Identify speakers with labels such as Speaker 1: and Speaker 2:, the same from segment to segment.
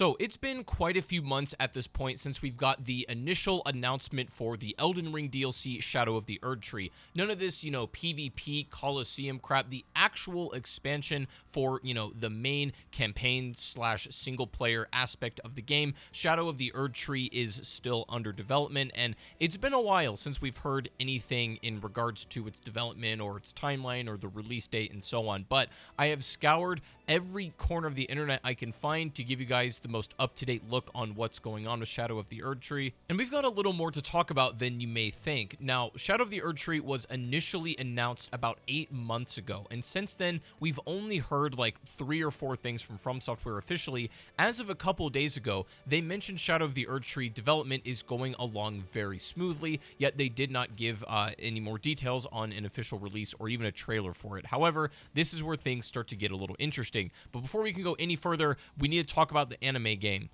Speaker 1: So it's been quite a few months at this point since we've got the initial announcement for the Elden Ring DLC Shadow of the Erdtree. None of this, PvP Coliseum crap, the actual expansion for, the main campaign slash single player aspect of the game. Shadow of the Erdtree is still under development, and it's been a while since we've heard anything in regards to its development or its timeline or the release date and so on. But I have scoured every corner of the internet I can find to give you guys the most up-to-date look on what's going on with Shadow of the Erdtree, and we've got a little more to talk about than you may think. Now, Shadow of the Erdtree was initially announced about 8 months ago, and since then, we've only heard like 3 or 4 things from FROMSOFTWARE officially. As of a couple days ago, they mentioned Shadow of the Erdtree development is going along very smoothly, yet they did not give any more details on an official release or even a trailer for it. However, this is where things start to get a little interesting. But before we can go any further, we need to talk about the anime game.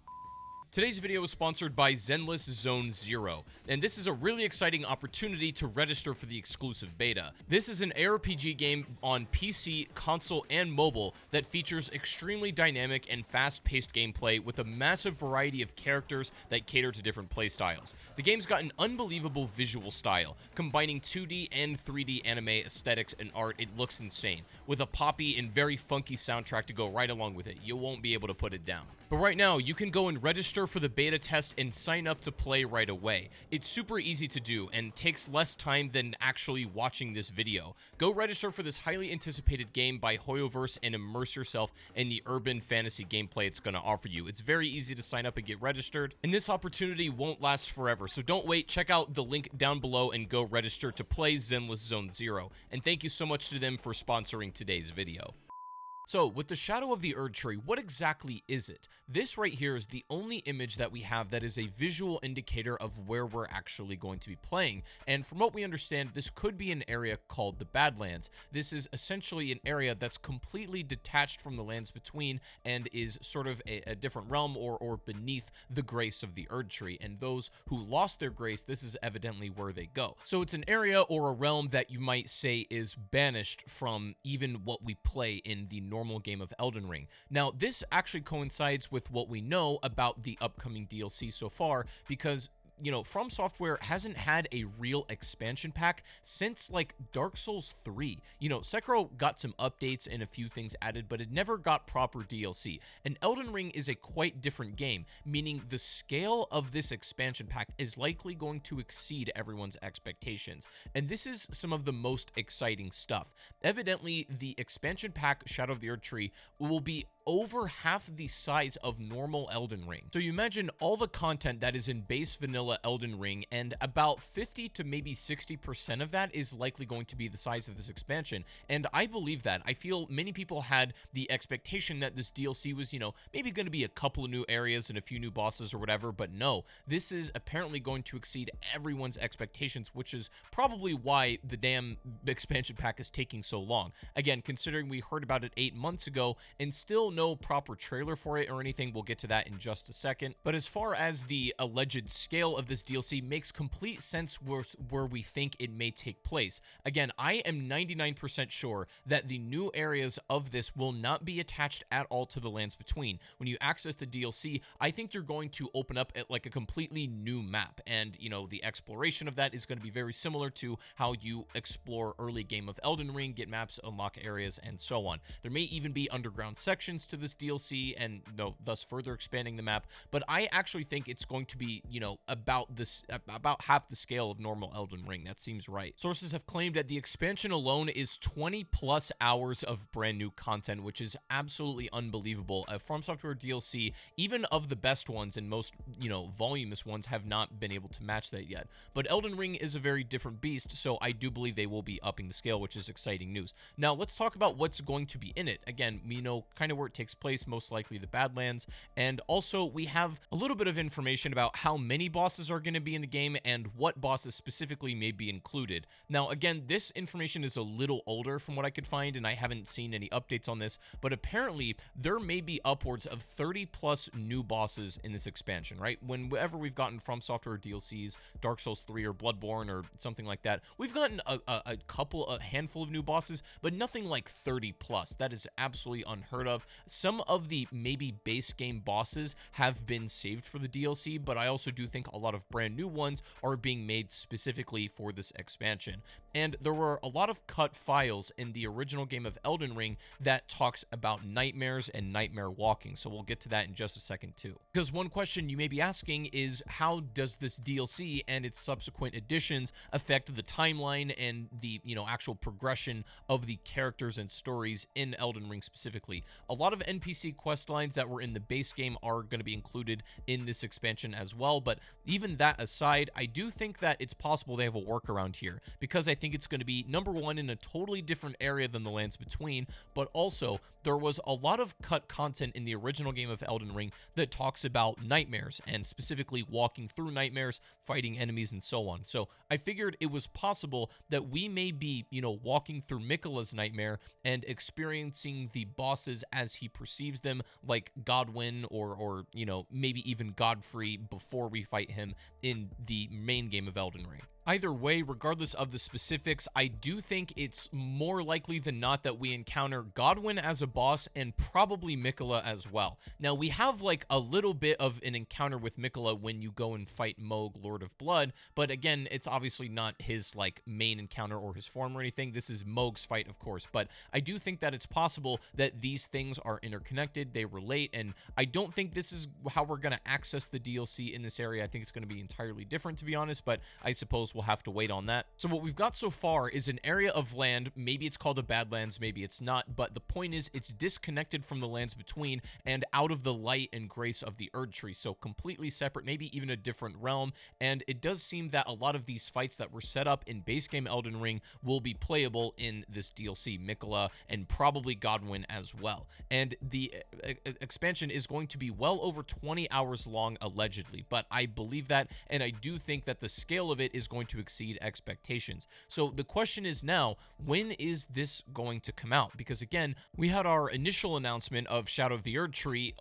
Speaker 1: Today's video is sponsored by Zenless Zone Zero, and this is a really exciting opportunity to register for the exclusive beta. This is an ARPG game on PC, console, and mobile that features extremely dynamic and fast-paced gameplay with a massive variety of characters that cater to different playstyles. The game's got an unbelievable visual style, combining 2D and 3D anime aesthetics and art. It looks insane, with a poppy and very funky soundtrack to go right along with it. You won't be able to put it down. But right now, you can go and register for the beta test and sign up to play right away. It's super easy to do and takes less time than actually watching this video. Go register for this highly anticipated game by Hoyoverse and immerse yourself in the urban fantasy gameplay it's going to offer you. It's very easy to sign up and get registered, and this opportunity won't last forever, so don't wait. Check out the link down below and go register to play Zenless Zone Zero. And thank you so much to them for sponsoring today's video. So, with the Shadow of the Erdtree, what exactly is it? This right here is the only image that we have that is a visual indicator of where we're actually going to be playing, and from what we understand, this could be an area called the Badlands. This is essentially an area that's completely detached from the lands between and is sort of a different realm or beneath the grace of the Erdtree, and those who lost their grace, this is evidently where they go. So it's an area or a realm that you might say is banished from even what we play in the normal game of Elden Ring. Now, this actually coincides with what we know about the upcoming DLC so far, because FromSoftware hasn't had a real expansion pack since like Dark Souls 3. Sekiro got some updates and a few things added, but it never got proper DLC. And Elden Ring is a quite different game, meaning the scale of this expansion pack is likely going to exceed everyone's expectations. And this is some of the most exciting stuff. Evidently, the expansion pack Shadow of the Erdtree will be over half the size of normal Elden Ring. So you imagine all the content that is in base vanilla Elden Ring, and about 50 to maybe 60% of that is likely going to be the size of this expansion. And I believe that. I feel many people had the expectation that this DLC was, maybe going to be a couple of new areas and a few new bosses or whatever, but no, this is apparently going to exceed everyone's expectations, which is probably why the damn expansion pack is taking so long. Again, considering we heard about it 8 months ago and still no proper trailer for it or anything. We'll get to that in just a second. But as far as the alleged scale of this DLC, makes complete sense where we think it may take place. Again, I am 99% sure that the new areas of this will not be attached at all to the lands between. When you access the DLC, I think you're going to open up at like a completely new map, and the exploration of that is going to be very similar to how you explore early game of Elden Ring, get maps, unlock areas, and so on. There may even be underground sections to this DLC, and thus further expanding the map, but I actually think it's going to be about half the scale of normal Elden Ring. That seems right. Sources have claimed that the expansion alone is 20 plus hours of brand new content, which is absolutely unbelievable. FromSoftware DLC, even of the best ones and most voluminous ones, have not been able to match that yet. But Elden Ring is a very different beast, so I do believe they will be upping the scale, which is exciting news. Now let's talk about what's going to be in it. Again, we know kind of where it takes place, most likely the Badlands, and also we have a little bit of information about how many bosses bosses are going to be in the game and what bosses specifically may be included. Now, again, this information is a little older from what I could find, and I haven't seen any updates on this, but apparently there may be upwards of 30 plus new bosses in this expansion, right? Whenever we've gotten FromSoftware DLCs, Dark Souls 3 or Bloodborne or something like that, we've gotten a handful of new bosses, but nothing like 30 plus. That is absolutely unheard of. Some of the maybe base game bosses have been saved for the DLC, but I also do think a lot of brand new ones are being made specifically for this expansion. And there were a lot of cut files in the original game of Elden Ring that talks about nightmares and nightmare walking, so we'll get to that in just a second too. Because one question you may be asking is, how does this DLC and its subsequent additions affect the timeline and the, actual progression of the characters and stories in Elden Ring specifically? A lot of NPC quest lines that were in the base game are going to be included in this expansion as well, but even that aside, I do think that it's possible they have a workaround here, because I think it's going to be, number one, in a totally different area than the Lands Between, but also there was a lot of cut content in the original game of Elden Ring that talks about nightmares, and specifically walking through nightmares, fighting enemies, and so on. So I figured it was possible that we may be, walking through Miquella's nightmare and experiencing the bosses as he perceives them, like Godwyn or maybe even Godfrey before we fight him in the main game of Elden Ring. Either way, regardless of the specifics, I do think it's more likely than not that we encounter Godwyn as a boss and probably Miquella as well. Now, we have like a little bit of an encounter with Miquella when you go and fight Mohg, Lord of Blood, but again, it's obviously not his like main encounter or his form or anything. This is Mohg's fight, of course, but I do think that it's possible that these things are interconnected, they relate, and I don't think this is how we're going to access the DLC in this area. I think it's going to be entirely different, to be honest, but I suppose we'll have to wait on that. So what we've got so far is an area of land. Maybe it's called the Badlands, maybe it's not, but the point is it's disconnected from the Lands Between and out of the light and grace of the Erdtree, so completely separate, maybe even a different realm. And it does seem that a lot of these fights that were set up in base game Elden Ring will be playable in this DLC, Miquella and probably Godwyn as well. And the expansion is going to be well over 20 hours long, allegedly, but I believe that, and I do think that the scale of it is going to exceed expectations. So the question is now, when is this going to come out? Because again, we had our initial announcement of Shadow of the Erdtree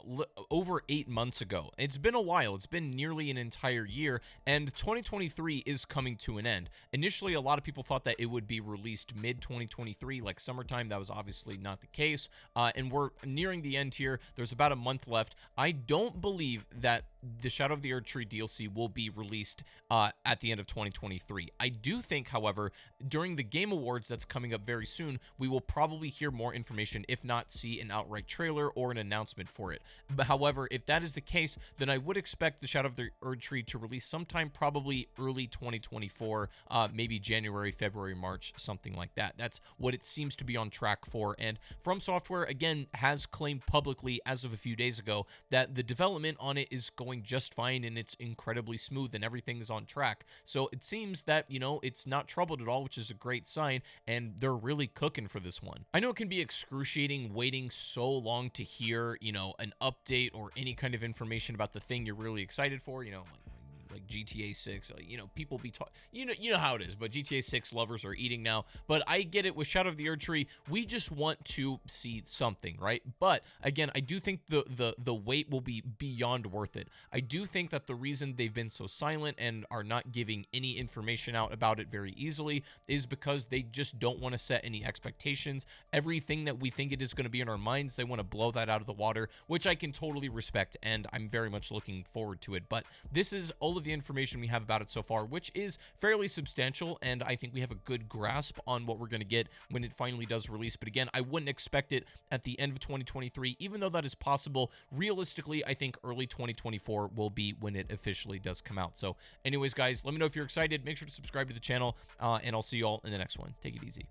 Speaker 1: over 8 months ago. It's been a while. It's been nearly an entire year, and 2023 is coming to an end. Initially, a lot of people thought that it would be released mid-2023, like summertime. That was obviously not the case, and we're nearing the end here. There's about a month left. I don't believe that the Shadow of the Erdtree DLC will be released at the end of 2023. I do think, however, during the Game Awards that's coming up very soon, we will probably hear more information, if not see an outright trailer or an announcement for it. But however, if that is the case, then I would expect the Shadow of the Erdtree to release sometime probably early 2024, maybe January, February, March, something like that. That's what it seems to be on track for. And FromSoftware, again, has claimed publicly as of a few days ago that the development on it is going just fine and it's incredibly smooth and everything is on track. So it seems that, it's not troubled at all, which is a great sign, and they're really cooking for this one. I know it can be excruciating waiting so long to hear, an update or any kind of information about the thing you're really excited for, like GTA 6, people be talking, you know how it is, but GTA 6 lovers are eating now. But I get it with Shadow of the Erdtree. We just want to see something, right? But again, I do think the wait will be beyond worth it. I do think that the reason they've been so silent and are not giving any information out about it very easily is because they just don't want to set any expectations. Everything that we think it is going to be in our minds, they want to blow that out of the water, which I can totally respect, and I'm very much looking forward to it. But this is all of the information we have about it so far, which is fairly substantial, and I think we have a good grasp on what we're going to get when it finally does release. But again, I wouldn't expect it at the end of 2023, even though that is possible. Realistically, I think early 2024 will be when it officially does come out. So anyways, guys, let me know if you're excited. Make sure to subscribe to the channel, and I'll see you all in the next one. Take it easy.